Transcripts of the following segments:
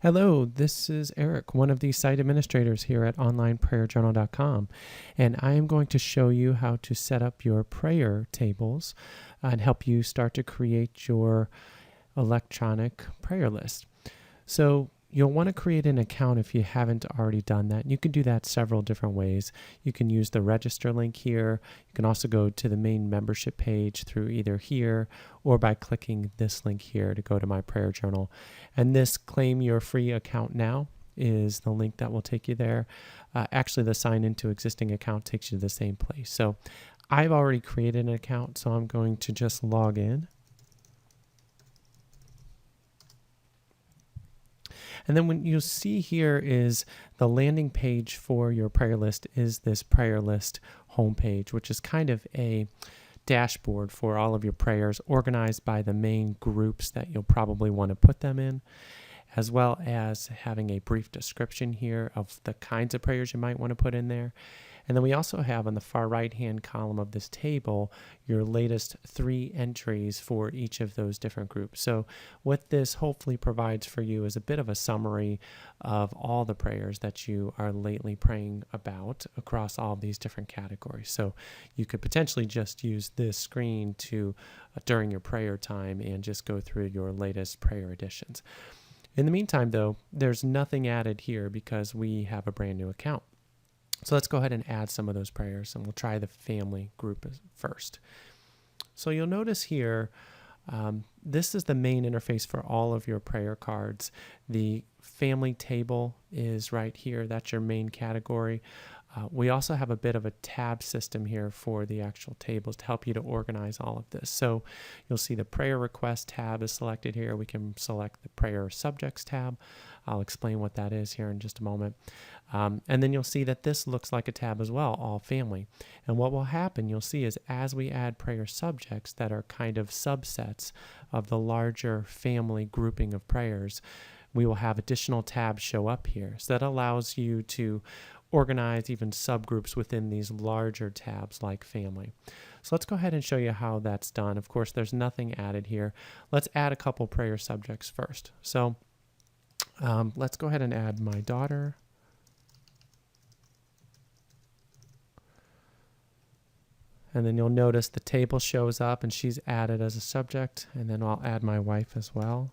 Hello, this is Eric, one of the site administrators here at onlineprayerjournal.com, and I am going to show you how to set up your prayer tables and help you start to create your electronic prayer list. So you'll want to create an account if you haven't already done that. You can do that several different ways. You can use the register link here. You can also go to the main membership page through either here or by clicking this link here to go to my prayer journal. And this claim your free account now is the link that will take you there. Actually, the sign into existing account takes you to the same place. So I've already created an account, so I'm going to just log in. And then what you'll see here is the landing page for your prayer list is this prayer list homepage, which is kind of a dashboard for all of your prayers organized by the main groups that you'll probably want to put them in, as well as having a brief description here of the kinds of prayers you might want to put in there. And then we also have on the far right-hand column of this table your latest 3 entries for each of those different groups. So what this hopefully provides for you is a bit of a summary of all the prayers that you are lately praying about across all of these different categories. So you could potentially just use this screen to during your prayer time and just go through your latest prayer additions. In the meantime, though, there's nothing added here because we have a brand new account. So let's go ahead and add some of those prayers, and we'll try the family group first. So you'll notice here, this is the main interface for all of your prayer cards. The family table is right here. That's your main category. We also have a bit of a tab system here for the actual tables to help you to organize all of this. So you'll see the prayer request tab is selected here. We can select the prayer subjects tab. I'll explain what that is here in just a moment. And then you'll see that this looks like a tab as well, all family. And what will happen, you'll see, is as we add prayer subjects that are kind of subsets of the larger family grouping of prayers, we will have additional tabs show up here. So that allows you to organize even subgroups within these larger tabs like family. So let's go ahead and show you how that's done. Of course, there's nothing added here. Let's add a couple prayer subjects first. So let's go ahead and add my daughter. And then you'll notice the table shows up and she's added as a subject. And then I'll add my wife as well.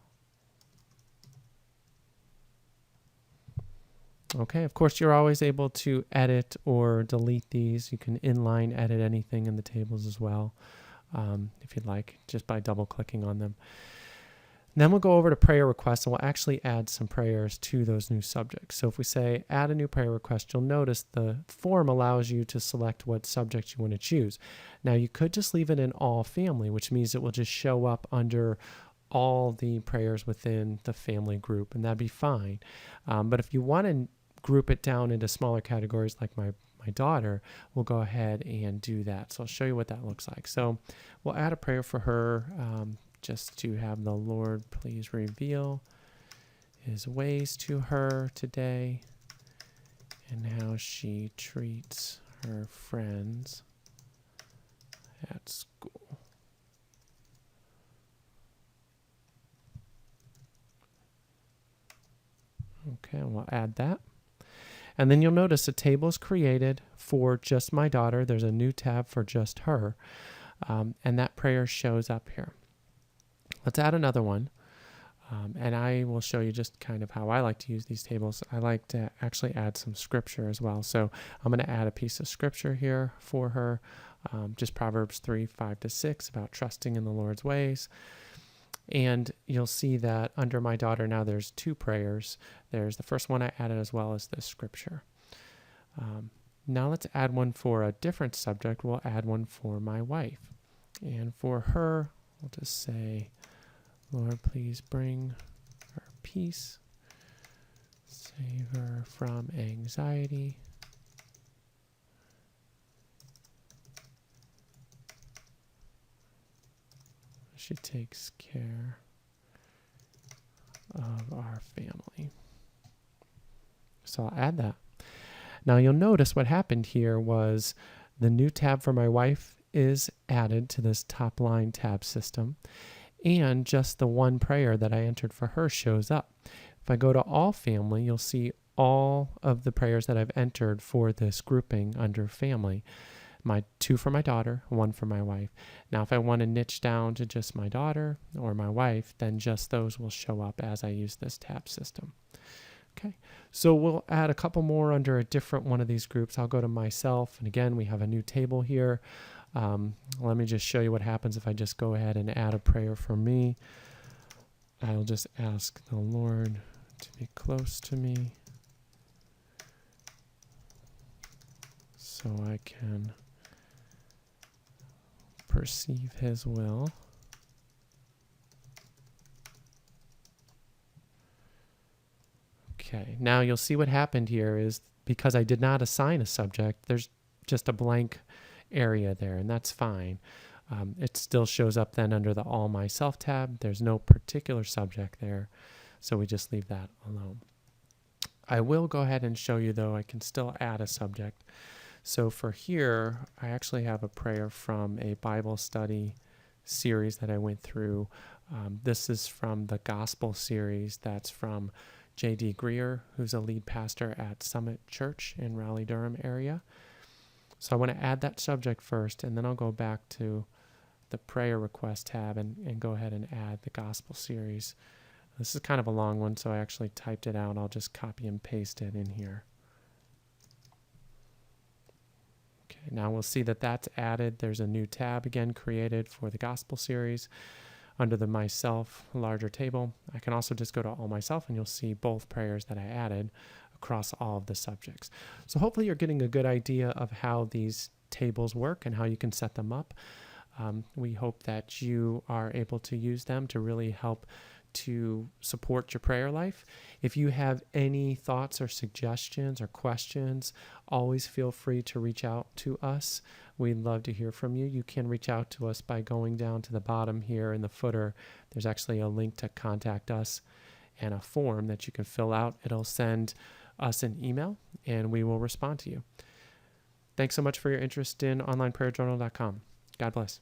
Okay, of course, you're always able to edit or delete these. You can inline edit anything in the tables as well, if you'd like, just by double-clicking on them. And then we'll go over to prayer requests, and we'll actually add some prayers to those new subjects. So if we say add a new prayer request, you'll notice the form allows you to select what subject you want to choose. Now, you could just leave it in all family, which means it will just show up under all the prayers within the family group, and that'd be fine. But if you want to group it down into smaller categories like my daughter, we'll go ahead and do that. So I'll show you what that looks like. So we'll add a prayer for her, just to have the Lord please reveal his ways to her today and how she treats her friends at school. Okay, we'll add that. And then you'll notice a table is created for just my daughter. There's a new tab for just her. And that prayer shows up here. Let's add another one. And I will show you just kind of how I like to use these tables. I like to actually add some scripture as well. So I'm going to add a piece of scripture here for her. Just Proverbs 3:5-6 about trusting in the Lord's ways. And you'll see that under my daughter now there's 2 prayers. There's the first one I added as well as the scripture. Now let's add one for a different subject. We'll add one for my wife. And for her, we'll just say, Lord, please bring her peace. Save her from anxiety. She takes care of our family. So I'll add that. Now you'll notice what happened here was the new tab for my wife is added to this top line tab system, and just the one prayer that I entered for her shows up. If I go to all family, you'll see all of the prayers that I've entered for this grouping under family. Two for my daughter, one for my wife. Now, if I want to niche down to just my daughter or my wife, then just those will show up as I use this tab system. Okay, so we'll add a couple more under a different one of these groups. I'll go to myself, and again, we have a new table here. Let me just show you what happens if I just go ahead and add a prayer for me. I'll just ask the Lord to be close to me so I can perceive His will. Okay, now you'll see what happened here is because I did not assign a subject, there's just a blank area there, and that's fine. It still shows up then under the All Myself tab. There's no particular subject there, so we just leave that alone. I will go ahead and show you, though, I can still add a subject. So for here, I actually have a prayer from a Bible study series that I went through. This is from the Gospel series that's from J.D. Greer, who's a lead pastor at Summit Church in Raleigh-Durham area. So I want to add that subject first, and then I'll go back to the prayer request tab and go ahead and add the Gospel series. This is kind of a long one, so I actually typed it out. I'll just copy and paste it in here. Okay, now we'll see that that's added. There's a new tab again created for the Gospel series under the Myself larger table. I can also just go to All Myself, and you'll see both prayers that I added across all of the subjects. So hopefully you're getting a good idea of how these tables work and how you can set them up. We hope that you are able to use them to really help to support your prayer life. If you have any thoughts or suggestions or questions, always feel free to reach out to us. We'd love to hear from you. You can reach out to us by going down to the bottom here in the footer. There's actually a link to contact us and a form that you can fill out. It'll send us an email, and we will respond to you. Thanks so much for your interest in onlineprayerjournal.com. God bless.